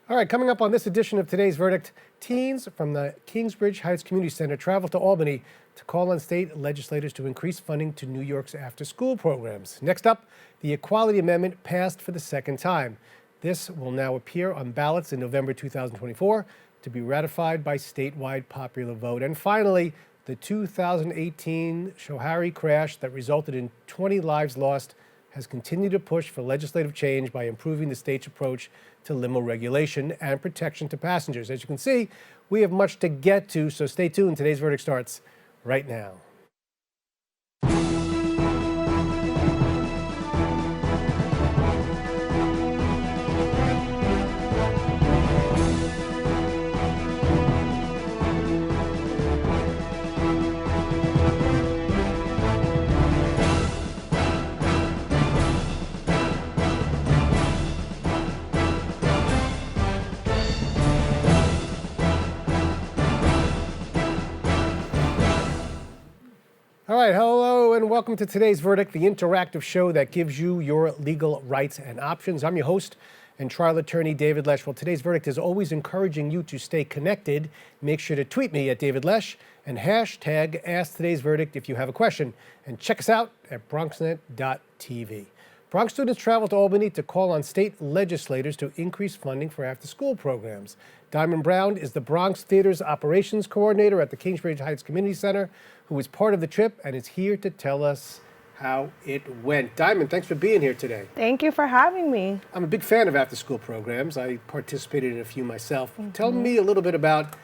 All right, coming up on this edition of Today's Verdict, teens from the Kingsbridge Heights Community Center travel to Albany to call on state legislators to increase funding to New York's after-school programs. Next up, the Equality Amendment passed for the second time. This will now appear on ballots in November 2024 to be ratified by statewide popular vote. And finally, the 2018 Schoharie crash that resulted in 20 lives lost has continued to push for legislative change by improving the state's approach to limo regulation and protection to passengers. As you can see, we have much to get to, so stay tuned. Today's Verdict starts right now. All right, hello and welcome to Today's Verdict, the interactive show that gives you your legal rights and options. I'm your host and trial attorney, David Lesh. Well, Today's Verdict is always encouraging you to stay connected. Make sure to tweet me at David Lesh and hashtag Ask Today's Verdict if you have a question. And check us out at bronxnet.tv. Bronx students travel to Albany to call on state legislators to increase funding for after-school programs. Diamond Brown is the Bronx Theater's operations coordinator at the Kingsbridge Heights Community Center, who was part of the trip and is here to tell us how it went. Diamond, thanks for being here today. Thank you for having me. I'm a big fan of after-school programs. I participated in a few myself. Tell me a little bit about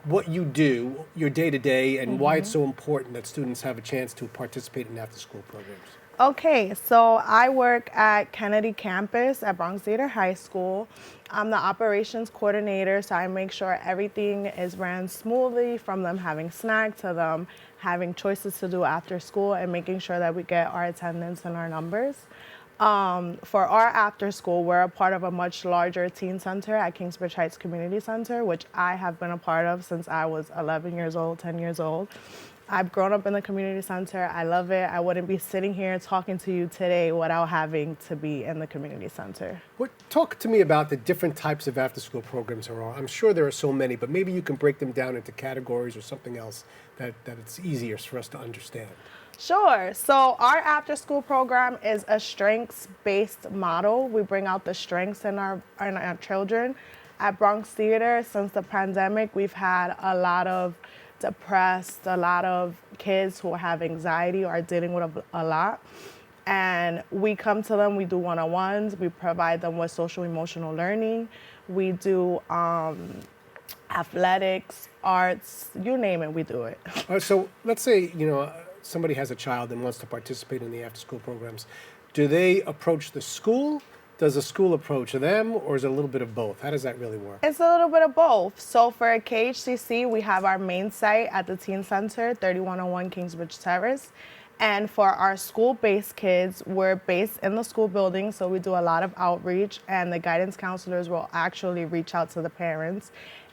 what you do, your day-to-day, and why it's so important that students have a chance to participate in after-school programs. Okay, so I work at Kennedy campus at Bronx Theater High School. I'm the operations coordinator, so I make sure everything is ran smoothly, from them having snacks to them having choices to do after school and making sure that we get our attendance and our numbers. For our after school, we're a part of a much larger teen center at Kingsbridge Heights Community Center, which I have been a part of since I was 11 years old, 10 years old. I've grown up in the community center. I love it. I wouldn't be sitting here talking to you today without having to be in the community center. Talk to me about the different types of after-school programs there are. I'm sure there are so many, but maybe you can break them down into categories or something else that it's easier for us to understand. Sure. So our after-school program is a strengths-based model. We bring out the strengths in our children. At Bronx Theater, since the pandemic, we've had a lot of depressed, a lot of kids who have anxiety or are dealing with a lot. And we come to them, we do one-on-ones, we provide them with social emotional learning, we do athletics, arts, you name it, we do it. So let's say, somebody has a child and wants to participate in the after-school programs. Do they approach the school? Does the school approach them, or is it a little bit of both? How does that really work? It's a little bit of both. So for KHCC, we have our main site at the Teen Center, 3101 Kingsbridge Terrace. And for our school-based kids, we're based in the school building, so we do a lot of outreach, and the guidance counselors will actually reach out to the parents.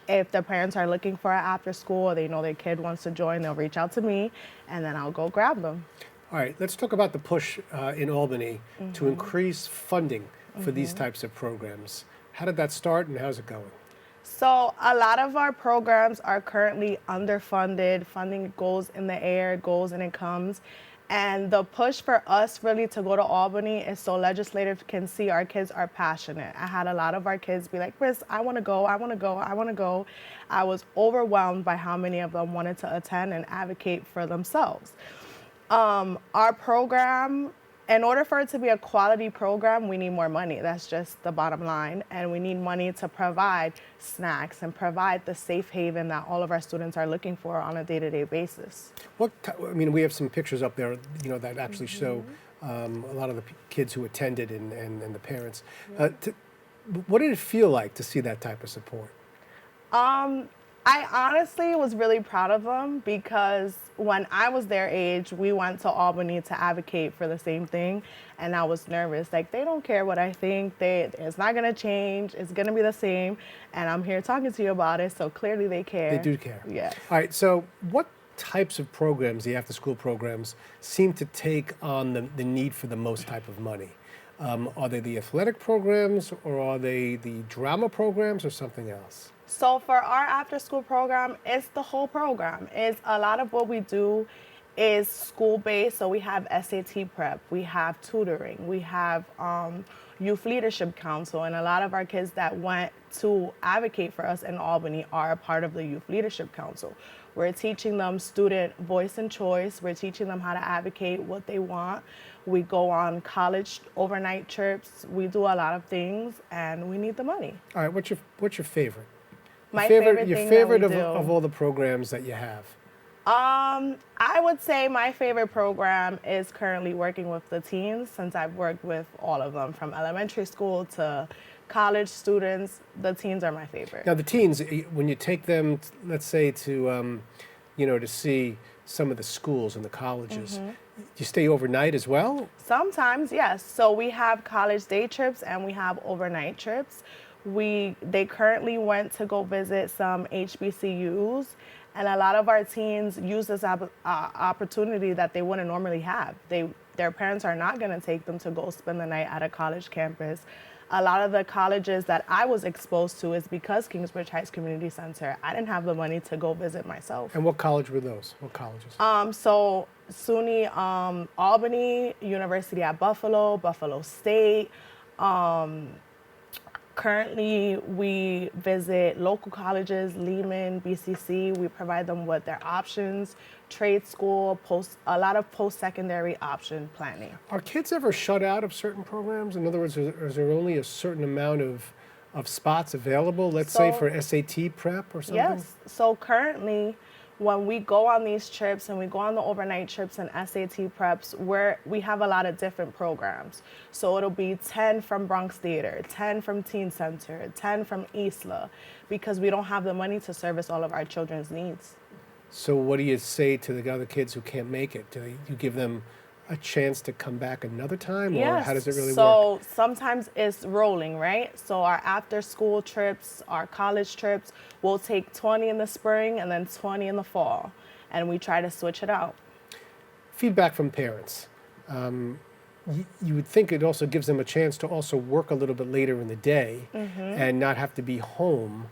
If the parents are looking for an after school or they know their kid wants to join, they'll reach out to me, and then I'll go grab them. All right, let's talk about the push in Albany to increase funding for these types of programs. How did that start and how's it going? So a lot of our programs are currently underfunded. Funding goes in the air, goes and it comes. And the push for us really to go to Albany is so legislators can see our kids are passionate. I had a lot of our kids be like, Chris, I want to go, I want to go, I want to go. I was overwhelmed by how many of them wanted to attend and advocate for themselves. Our program, in order for it to be a quality program, we need more money. That's just the bottom line. And we need money to provide snacks and provide the safe haven that all of our students are looking for on a day-to-day basis. We have some pictures up there, that actually show a lot of the kids who attended and the parents. What did it feel like to see that type of support? I honestly was really proud of them because when I was their age, we went to Albany to advocate for the same thing, and I was nervous. Like, they don't care what I think. It's not going to change. It's going to be the same, and I'm here talking to you about it, so clearly they care. They do care. Yes. All right, so what types of programs, the after-school programs, seem to take on the need for the most type of money? Are they the athletic programs, or are they the drama programs, or something else? So for our after school program, it's the whole program. It's a lot of what we do is school based. So we have SAT prep, we have tutoring, we have youth leadership council, and a lot of our kids that went to advocate for us in Albany are a part of the youth leadership council. We're teaching them student voice and choice. We're teaching them how to advocate what they want. We go on college overnight trips. We do a lot of things, and we need the money. All right, what's your favorite? My favorite your thing favorite that we of all the programs that you have. I would say my favorite program is currently working with the teens, since I've worked with all of them from elementary school to college students. The teens are my favorite. Now the teens, when you take them, let's say to, to see some of the schools and the colleges, you stay overnight as well? Sometimes, yes. So we have college day trips and we have overnight trips. They currently went to go visit some HBCUs, and a lot of our teens use this opportunity that they wouldn't normally have. Their parents are not going to take them to go spend the night at a college campus. A lot of the colleges that I was exposed to is because Kingsbridge Heights Community Center. I didn't have the money to go visit myself. And what college were those? What colleges? So SUNY Albany, University at Buffalo, Buffalo State. Currently, we visit local colleges, Lehman, BCC. We provide them with their options, trade school, a lot of post-secondary option planning. Are kids ever shut out of certain programs? In other words, is there only a certain amount of spots available, let's say for SAT prep or something? Yes. So currently, when we go on these trips and we go on the overnight trips and SAT preps, we have a lot of different programs. So it'll be 10 from Bronx Theater, 10 from Teen Center, 10 from Isla, because we don't have the money to service all of our children's needs. So what do you say to the other kids who can't make it? Do you give them a chance to come back another time, or how does it really work? So sometimes it's rolling, right? So our after school trips, our college trips, we'll take 20 in the spring and then 20 in the fall, and we try to switch it out. Feedback from parents. You would think it also gives them a chance to also work a little bit later in the day and not have to be home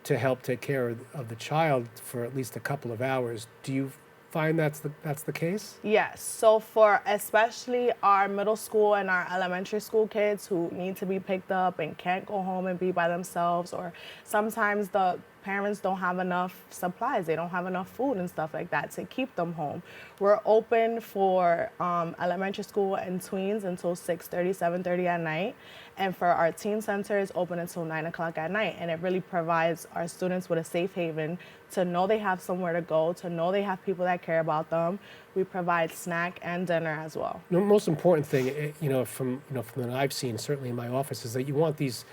to help take care of the child for at least a couple of hours. Do you find that's the case? Yes. So for especially our middle school and our elementary school kids who need to be picked up and can't go home and be by themselves, or sometimes the parents don't have enough supplies, they don't have enough food and stuff like that to keep them home. We're open for elementary school and tweens until 6:30, 7:30 at night. And for our teen center, it's open until 9 o'clock at night. And it really provides our students with a safe haven to know they have somewhere to go, to know they have people that care about them. We provide snack and dinner as well. The most important thing, from what I've seen, certainly in my office, is that you want these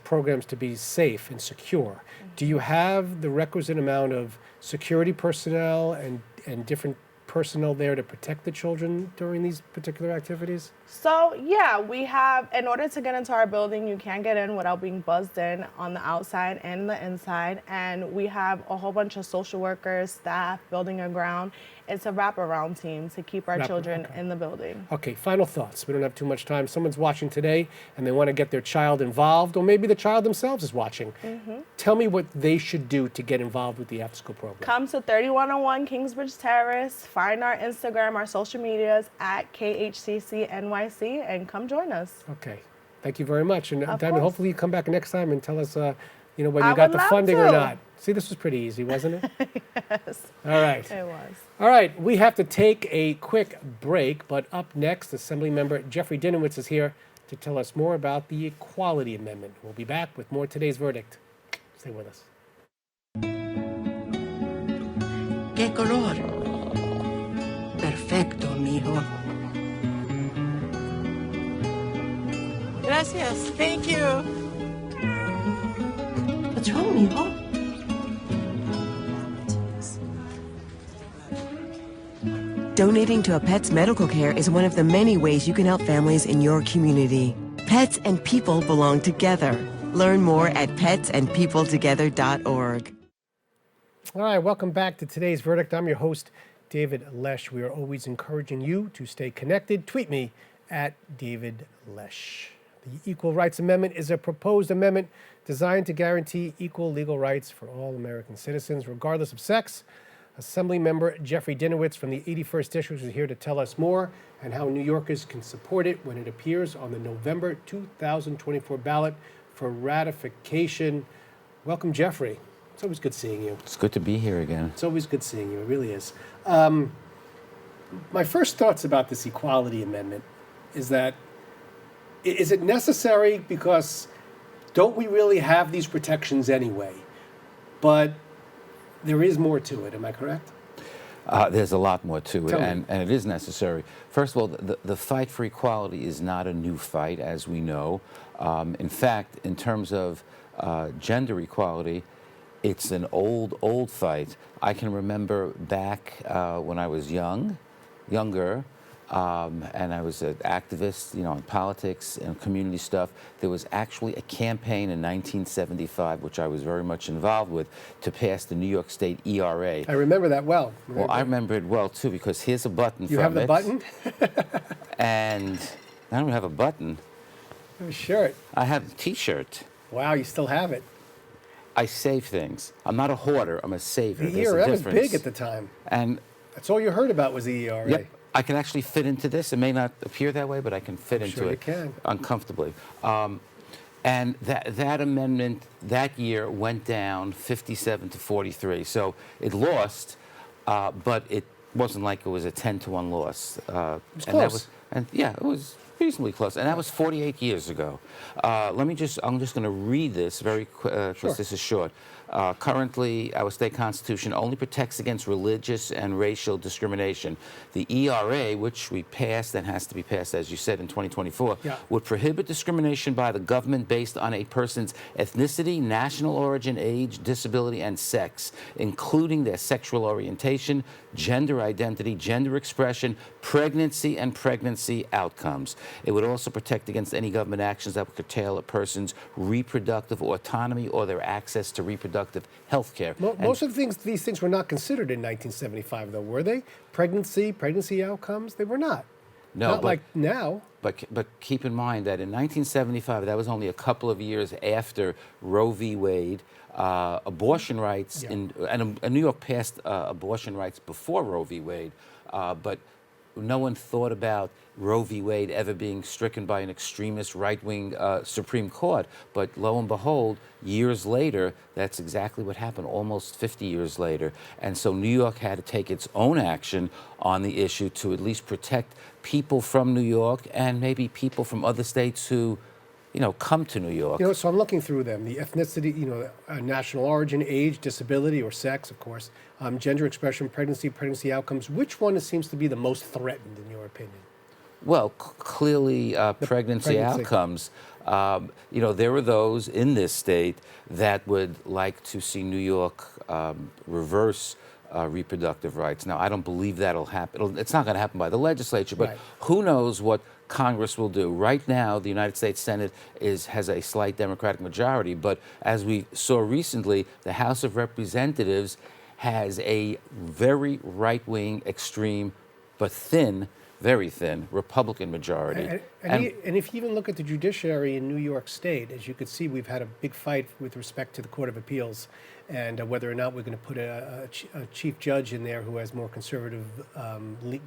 programs to be safe and secure. Do you have the requisite amount of security personnel and different personnel there to protect the children during these particular activities? So yeah, we have, in order to get into our building, you can't get in without being buzzed in on the outside and the inside. And we have a whole bunch of social workers, staff, building and ground. It's a wraparound team to keep our children in the building. Okay, final thoughts. We don't have too much time. Someone's watching today and they want to get their child involved, or maybe the child themselves is watching. Tell me what they should do to get involved with the after-school program. Come to 3101 Kingsbridge Terrace. Find our Instagram, our social medias at KHCC-NYC, and come join us. Okay, thank you very much. And Diamond, hopefully you come back next time and tell us, whether you I got would the love funding to. or not. See, this was pretty easy, wasn't it? Yes, All right. it was. All right, we have to take a quick break, but up next, Assemblymember Jeffrey Dinowitz is here to tell us more about the Equality Amendment. We'll be back with more Today's Verdict. Stay with us. ¿Qué color? Perfecto, mijo. Gracias. Thank you. What's wrong, mijo? Donating to a pet's medical care is one of the many ways you can help families in your community. Pets and people belong together. Learn more at petsandpeopletogether.org. All right, welcome back to Today's Verdict. I'm your host, David Lesh. We are always encouraging you to stay connected. Tweet me at David Lesh. The Equal Rights Amendment is a proposed amendment designed to guarantee equal legal rights for all American citizens, regardless of sex. Assemblymember Jeffrey Dinowitz from the 81st District is here to tell us more and how New Yorkers can support it when it appears on the November 2024 ballot for ratification. Welcome, Jeffrey. It's always good seeing you. It's good to be here again. It's always good seeing you. It really is. My first thoughts about this equality amendment is that, is it necessary? Because don't we really have these protections anyway? But there is more to it. Am I correct? There's a lot more to it, Tell me. and it is necessary. First of all, the fight for equality is not a new fight, as we know. In fact, in terms of gender equality, it's an old fight. I can remember back when I was younger, and I was an activist, in politics and community stuff. There was actually a campaign in 1975, which I was very much involved with, to pass the New York State ERA. I remember that well. Well, I remember it well, too, because here's a button from it. You have the button? And I don't have a button. A shirt. I have a T-shirt. Wow, you still have it. I save things. I'm not a hoarder. I'm a saver. The There's a ERA was difference. big at the time. And That's all you heard about was the ERA. yep, I can actually fit into this. It may not appear that way, but I can fit into sure you it can. uncomfortably. And that amendment that year went down 57 to 43. So it lost, but it wasn't like it was a 10-1 loss. It was and close. It was reasonably close, and that was 48 years ago. I'm just going to read this very quick, because Sure. this is short. Currently, our state constitution only protects against religious and racial discrimination. The ERA, which we passed and has to be passed, as you said, in 2024, Yeah. would prohibit discrimination by the government based on a person's ethnicity, national origin, age, disability, and sex, including their sexual orientation, gender identity, gender expression, pregnancy, and pregnancy outcomes. It would also protect against any government actions that would curtail a person's reproductive autonomy or their access to reproductive health care. Most of these things were not considered in 1975, though, were they? Pregnancy outcomes, they were not. No, Not but- like now. But keep in mind that in 1975, that was only a couple of years after Roe v. Wade, abortion rights, Yeah. and New York passed abortion rights before Roe v. Wade, but no one thought about Roe v. Wade ever being stricken by an extremist right-wing Supreme Court. But lo and behold, years later, that's exactly what happened, almost 50 years later. And so New York had to take its own action on the issue to at least protect people from New York and maybe people from other states who, come to New York. So I'm looking through them. The ethnicity, national origin, age, disability, or sex, of course, gender expression, pregnancy outcomes. Which one seems to be the most threatened, in your opinion? Well, clearly, pregnancy pregnancy. outcomes. There are those in this state that would like to see New York reverse reproductive rights. Now, I don't believe that'll happen. It's not going to happen by the legislature, but Right. who knows what Congress will do. Right now, the United States Senate has a slight Democratic majority, but as we saw recently, the House of Representatives has a very right-wing, extreme, but thin, very thin Republican majority. And if you even look at the judiciary in New York State, as you could see, we've had a big fight with respect to the Court of Appeals and whether or not we're going to put a chief judge in there who has more conservative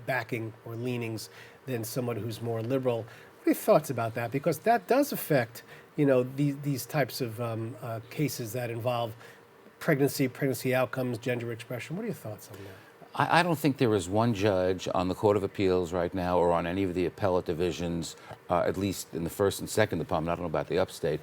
backing or leanings than someone who's more liberal. What are your thoughts about that? Because that does affect, these types of cases that involve pregnancy outcomes, gender expression. What are your thoughts on that? I don't think there is one judge on the Court of Appeals right now or on any of the appellate divisions, at least in the first and second department, I don't know about the upstate,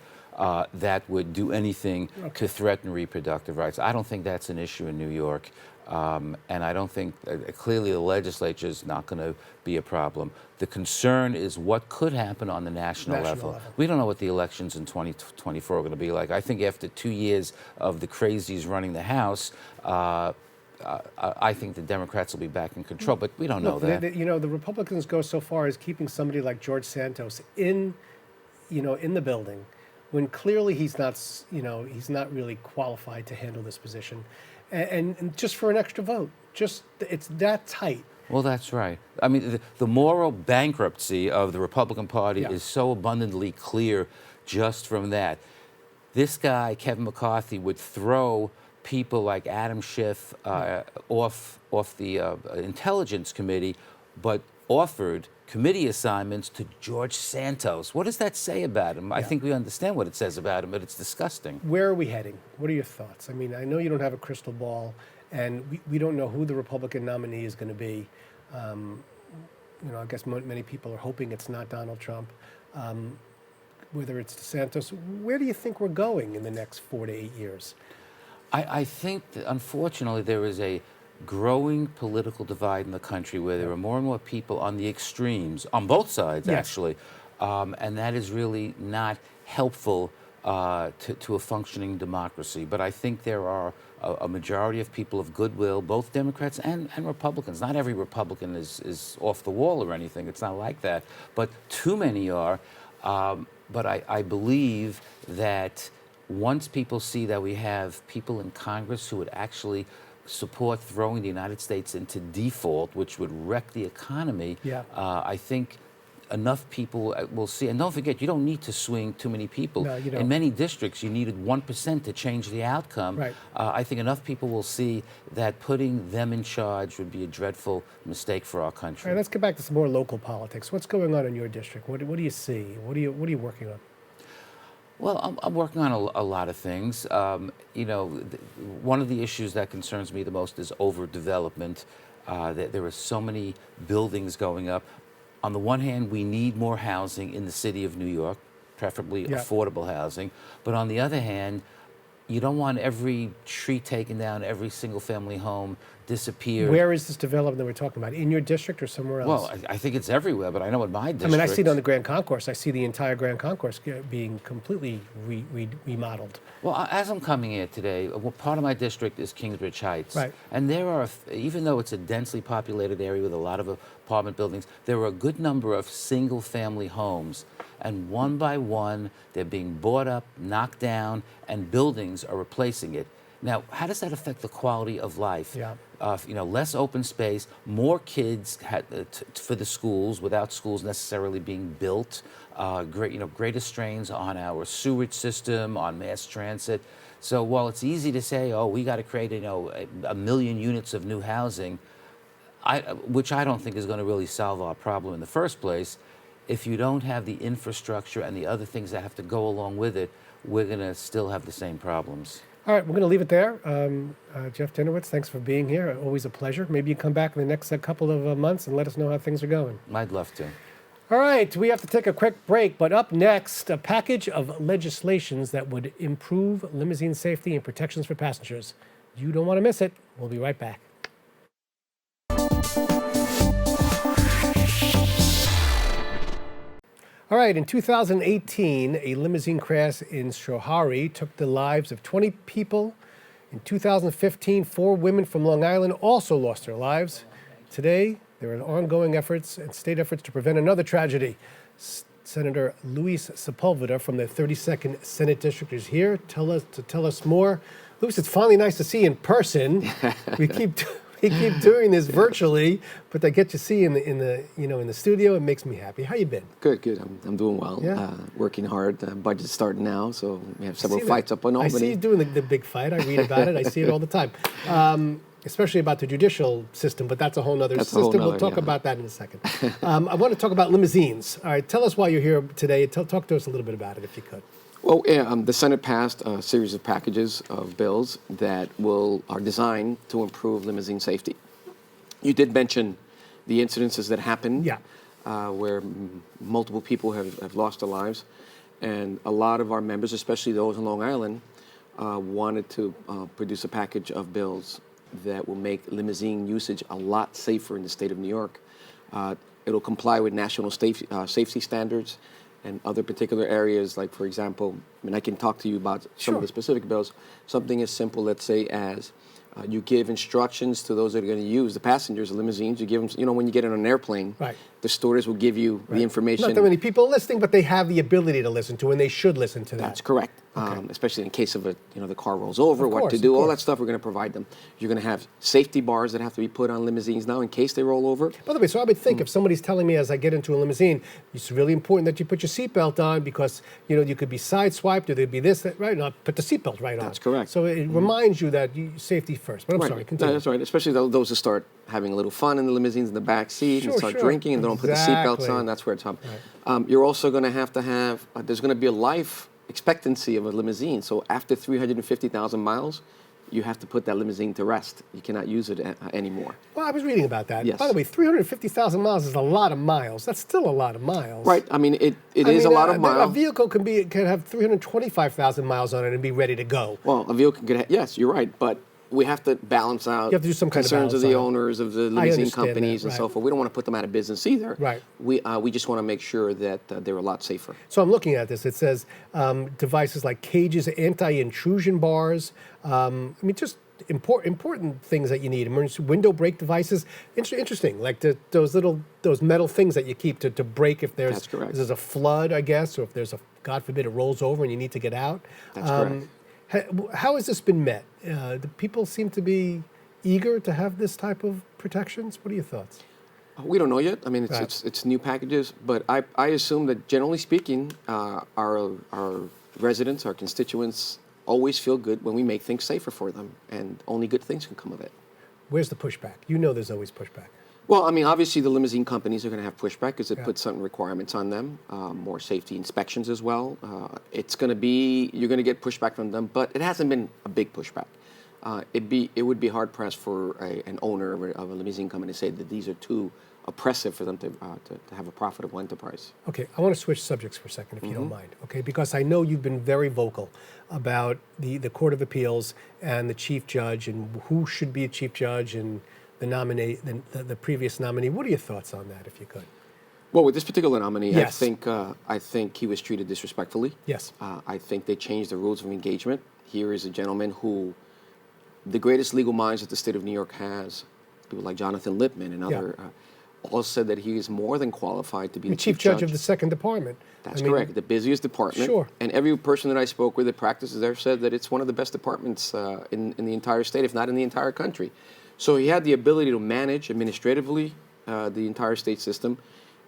that would do anything to threaten reproductive rights. I don't think that's an issue in New York. And I don't think, clearly the legislature is not going to be a problem. The concern is what could happen on the national level. We don't know what the elections in 2024 are going to be like. I think after 2 years of the crazies running the House, I think the Democrats will be back in control, but we don't know that. The Republicans go so far as keeping somebody like George Santos in the building, when clearly he's not really qualified to handle this position, and just for an extra vote, it's that tight. Well, that's right. I mean, the moral bankruptcy of the Republican Party Yeah. is so abundantly clear just from that. This guy, Kevin McCarthy, would throw people like Adam Schiff off the Intelligence Committee, but offered committee assignments to George Santos. What does that say about him? I think we understand what it says about him, but it's disgusting. Where are we heading? What are your thoughts? I mean, I know you don't have a crystal ball, and we don't know who the Republican nominee is going to be. I guess many people are hoping it's not Donald Trump. Whether it's DeSantis, where do you think we're going in the next 4 to 8 years? I think that unfortunately there is a growing political divide in the country where there are more and more people on the extremes, on both sides actually, and that is really not helpful to a functioning democracy. But I think there are a majority of people of goodwill, both Democrats and Republicans. Not every Republican is off the wall or anything. It's not like that. But too many are. But I believe that once people see that we have people in Congress who would actually support throwing the United States into default, which would wreck the economy, I think enough people will see. And don't forget, you don't need to swing too many people. No, you don't. In many districts, you needed 1% to change the outcome. Right. I think enough people will see that putting them in charge would be a dreadful mistake for our country. All right, let's get back to some more local politics. What's going on in your district? What do you see? What are you working on? Well, I'm working on a lot of things. One of the issues that concerns me the most is overdevelopment. There are so many buildings going up. On the one hand, we need more housing in the city of New York, preferably affordable housing. But on the other hand, you don't want every tree taken down, every single family home disappeared. Where is this development that we're talking about? In your district or somewhere else? Well, I think it's everywhere, but I know in my district. I mean, I see it on the Grand Concourse. I see the entire Grand Concourse being completely remodeled. Well, as I'm coming here today, part of my district is Kingsbridge Heights. Right. And there are, even though it's a densely populated area with a lot of apartment buildings, there are a good number of single-family homes. And one by one, they're being bought up, knocked down, and buildings are replacing it. Now, how does that affect the quality of life? Yeah. Less open space, more kids for the schools without schools necessarily being built, greater strains on our sewage system, on mass transit. So while it's easy to say, oh, we got to create, a million units of new housing, which I don't think is going to really solve our problem in the first place, if you don't have the infrastructure and the other things that have to go along with it, we're going to still have the same problems. All right, we're going to leave it there. Jeff Dinowitz, thanks for being here. Always a pleasure. Maybe you come back in the next couple of months and let us know how things are going. I'd love to. All right, we have to take a quick break, but up next, a package of legislations that would improve limousine safety and protections for passengers. You don't want to miss it. We'll be right back. All right, in 2018, a limousine crash in Schoharie took the lives of 20 people. In 2015, 4 women from Long Island also lost their lives. Today, there are ongoing efforts and state efforts to prevent another tragedy. Senator Luis Sepulveda from the 32nd Senate District is here to tell us more. Luis, it's finally nice to see you in person. We keep doing this virtually, but I get to see in the studio. It makes me happy. How you been? Good. I'm doing well. Yeah. Working hard. Budget's starting now, so we have several See fights that. up on I Albany. see you doing the big fight. I read about it. I see it all the time, especially about the judicial system. But that's a whole other system. We'll talk about that in a second. I want to talk about limousines. All right, tell us why you're here today. Talk to us a little bit about it, if you could. Well, the Senate passed a series of packages of bills that are designed to improve limousine safety. You did mention the incidences that happened, where multiple people have lost their lives, and a lot of our members, especially those in Long Island, wanted to produce a package of bills that will make limousine usage a lot safer in the state of New York. It'll comply with national safety standards and other particular areas, like, for example, I can talk to you about some of the specific bills. Something as simple, let's say, as you give instructions to those that are going to use the passengers of limousines. You give them, when you get on an airplane, the stewardess will give you the information. Not that many people listening, but they have the ability to listen to, and they should listen to that. That's correct. especially in case of the car rolls over, Of what course, to of do, all course. that stuff we're going to provide them. You're going to have safety bars that have to be put on limousines now in case they roll over. By the way, so I would think if somebody's telling me as I get into a limousine, it's really important that you put your seatbelt on because you could be sideswiped or there'd be this, that, right? No, put the seatbelt right on. That's correct. So it reminds you that safety first. But I'm sorry, No, continue. that's right. Especially those who start having a little fun in the limousines in the back seat and Sure, start sure. drinking and don't put the seatbelts Exactly. on. That's where it's up. You're also going to have there's going to be a life expectancy of a limousine. So after 350,000 miles, you have to put that limousine to rest. You cannot use it anymore. Well, I was reading about that. Yes. By the way, 350,000 miles is a lot of miles. That's still a lot of miles. Right. I mean, it is a lot of A miles. vehicle can have 325,000 miles on it and be ready to go. Well, a vehicle could yes, you're right, but we have to balance out You have to do some kind of concerns of balance the on it. owners of the I limousine understand companies that, and so right. forth. We don't want to put them out of business either. Right. We just want to make sure that they're a lot safer. So I'm looking at this. It says devices like cages, anti-intrusion bars. Just important things that you need. Emergency window brake devices. Interesting, like those metal things that you keep to brake if That's correct. there's a flood, I guess, or if there's God forbid, it rolls over and you need to get out. That's correct. How has this been met? Do people seem to be eager to have this type of protections? What are your thoughts? We don't know yet. I mean, Right. it's new packages, but I assume that generally speaking, our residents, our constituents, always feel good when we make things safer for them, and only good things can come of it. Where's the pushback? You know there's always pushback. Well, I mean, obviously the limousine companies are going to have pushback because it Yeah. puts certain requirements on them, more safety inspections as well. You're going to get pushback from them, but it hasn't been a big pushback. It would be hard pressed for an owner of a limousine company to say that these are too oppressive for them to have a profitable enterprise. Okay, I want to switch subjects for a second, if you don't mind. Okay, because I know you've been very vocal about the Court of Appeals and the chief judge and who should be a chief judge and the previous nominee. What are your thoughts on that, if you could? Well, with this particular nominee, Yes. I think he was treated disrespectfully. Yes. I think they changed the rules of engagement. Here is a gentleman who, the greatest legal minds that the state of New York has, people like Jonathan Lippman and other, all said that he is more than qualified to be The chief judge of the second department. That's correct. The busiest department. Sure. And every person that I spoke with that practices there said that it's one of the best departments in the entire state, if not in the entire country. So he had the ability to manage administratively the entire state system,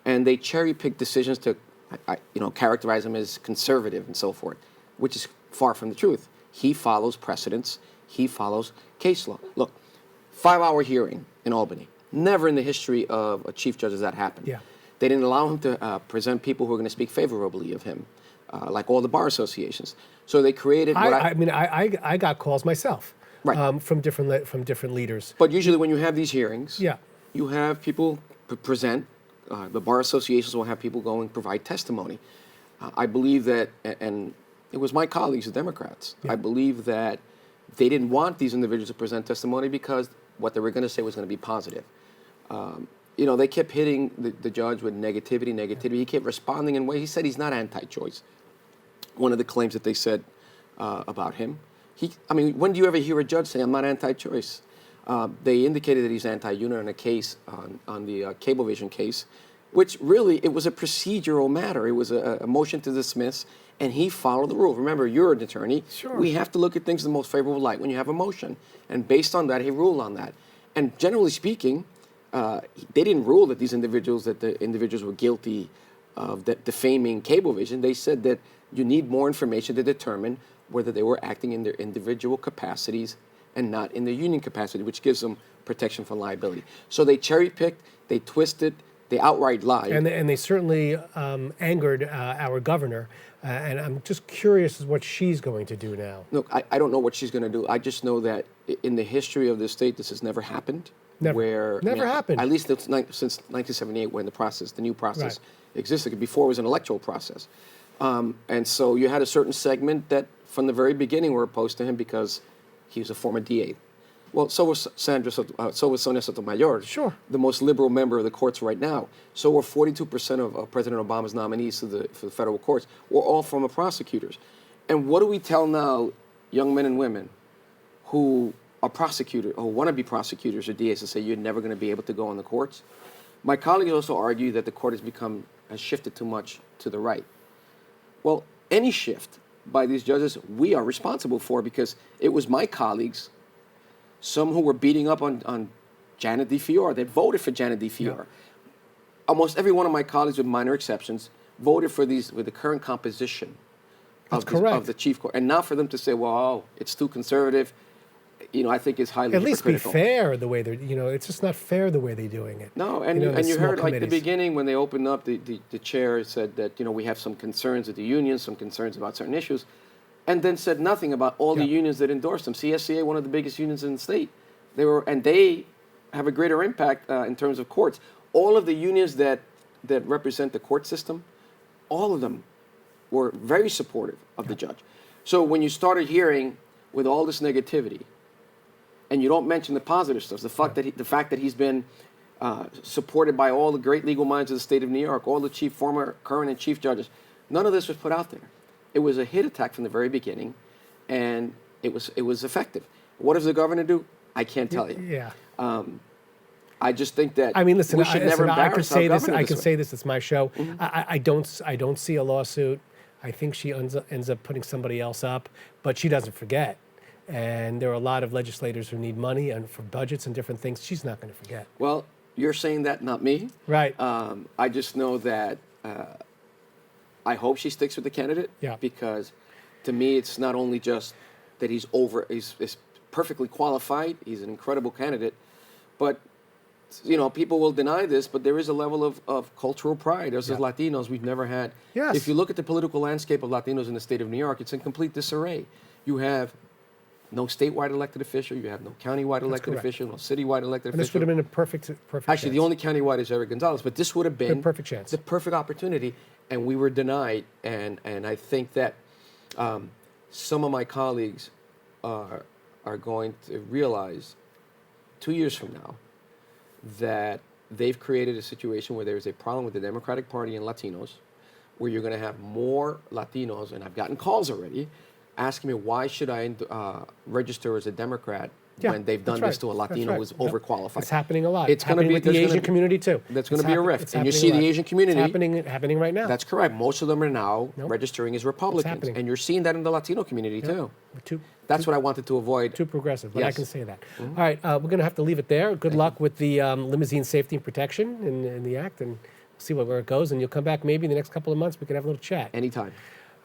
and they cherry-picked decisions to, characterize him as conservative and so forth, which is far from the truth. He follows precedents. He follows case law. Look, 5-hour hearing in Albany. Never in the history of a chief judge has that happened. Yeah. They didn't allow him to present people who are going to speak favorably of him, like all the bar associations. So they created what I got calls myself Right. from different leaders. But usually when you have these hearings, Yeah. you have people present. The bar associations will have people go and provide testimony. I believe that, and it was my colleagues, the Democrats, I believe that they didn't want these individuals to present testimony because what they were going to say was going to be positive. They kept hitting the judge with negativity. He kept responding in ways. He said he's not anti-choice. One of the claims that they said about him. When do you ever hear a judge say, I'm not anti-choice? They indicated that he's anti-union on a case, on the Cablevision case, which really, it was a procedural matter. It was a motion to dismiss, and he followed the rule. Remember, you're an attorney. Sure. We have to look at things in the most favorable light when you have a motion. And based on that, he ruled on that. And generally speaking, they didn't rule that the individuals were guilty of defaming Cablevision. They said that you need more information to determine whether they were acting in their individual capacities and not in their union capacity, which gives them protection from liability. So they cherry-picked, they twisted, they outright lied. And they certainly angered our governor. And I'm just curious as what she's going to do now. Look, I don't know what she's going to do. I just know that in the history of this state, this has never happened. Never. Never happened. At least since 1978, when the new process Right. existed. Before it was an electoral process. And so you had a certain segment that from the very beginning were opposed to him because he was a former DA. Well, so was Sonia Sotomayor, Sure. the most liberal member of the courts right now. So were 42% of President Obama's nominees for the federal courts. Were all former prosecutors. And what do we tell now young men and women who are prosecutors, or want to be prosecutors or DAs, to say you're never going to be able to go on the courts? My colleagues also argue that the court has shifted too much to the right. Well, any shift by these judges, we are responsible for, because it was my colleagues, some who were beating up on Janet DeFiore, that voted for Janet DeFiore. Yeah. Almost every one of my colleagues, with minor exceptions, voted for these with the current composition That's of correct. the chief court. And now for them to say, well, it's too conservative, I think is highly At least be hypocritical. fair the way they're, it's just not fair the way they're doing it. No, and the you small heard like the committees. beginning when they opened up, the chair said that we have some concerns with the unions, some concerns about certain issues, and then said nothing about all the Yeah. unions that endorsed them. CSCA, one of the biggest unions in the state, they have a greater impact in terms of courts. All of the unions that represent the court system, all of them were very supportive of the judge. So when you started hearing with all this negativity, and you don't mention the positive stuff, the fact that he's been supported by all the great legal minds of the state of New York, all the former, current, and chief judges, none of this was put out there. It was a hit attack from the very beginning, and it was effective. What does the governor do? I can't tell you. Yeah. I just think that Listen, we should never I embarrass can say our this. governor I can way. say this. It's my show. I don't see a lawsuit. I think she ends up putting somebody else up, but she doesn't forget. And there are a lot of legislators who need money and for budgets and different things. She's not going to forget. Well, you're saying that, not me. Right. I just know that I hope she sticks with the candidate. Yeah. Because to me, it's not only just that he's perfectly qualified, he's an incredible candidate, but people will deny this, but there is a level of cultural pride. As Latinos, we've never had. Yes. If you look at the political landscape of Latinos in the state of New York, it's in complete disarray. You have no statewide elected official, you have no countywide elected correct. official, no citywide elected And this official. would have been a perfect Actually, the chance. only countywide is Eric Gonzalez, but this would have been perfect chance. the perfect opportunity, and we were denied. And I think that some of my colleagues are going to realize 2 years from now that they've created a situation where there's a problem with the Democratic Party and Latinos, where you're going to have more Latinos, and I've gotten calls already asking me, why should I register as a Democrat when they've done this to a Latino who's overqualified? It's happening a lot. It's going to be with the Asian community too. That's going to be a rift, it's and you happening see a lot. the Asian community. It's happening right now. That's correct. Most of them are now registering as Republicans, happening. and you're seeing that in the Latino community too. Too That's what I wanted to avoid. Too progressive, but I Yes. can say that. All right, we're going to have to leave it there. Good luck with the limousine safety and protection in the act, and see where it goes. And you'll come back maybe in the next couple of months. We could have a little chat. Anytime.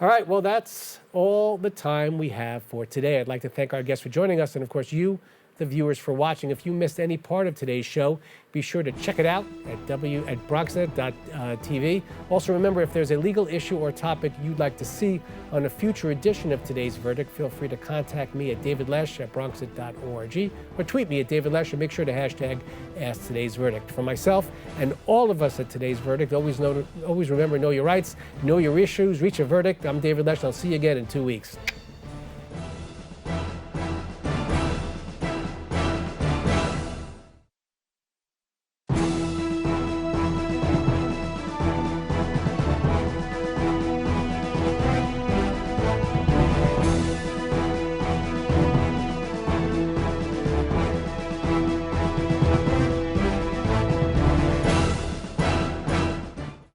All right, well, that's all the time we have for today. I'd like to thank our guests for joining us, and of course, you, the viewers, for watching. If you missed any part of today's show, be sure to check it out at bronxnet.tv. Also, remember, if there's a legal issue or topic you'd like to see on a future edition of Today's Verdict, feel free to contact me at davidlesh@bronxnet.org or tweet me at davidlesh, and make sure to hashtag Ask Today's Verdict. For myself and all of us at Today's Verdict, always remember, know your rights, know your issues, reach a verdict. I'm David Lesh, and I'll see you again in 2 weeks.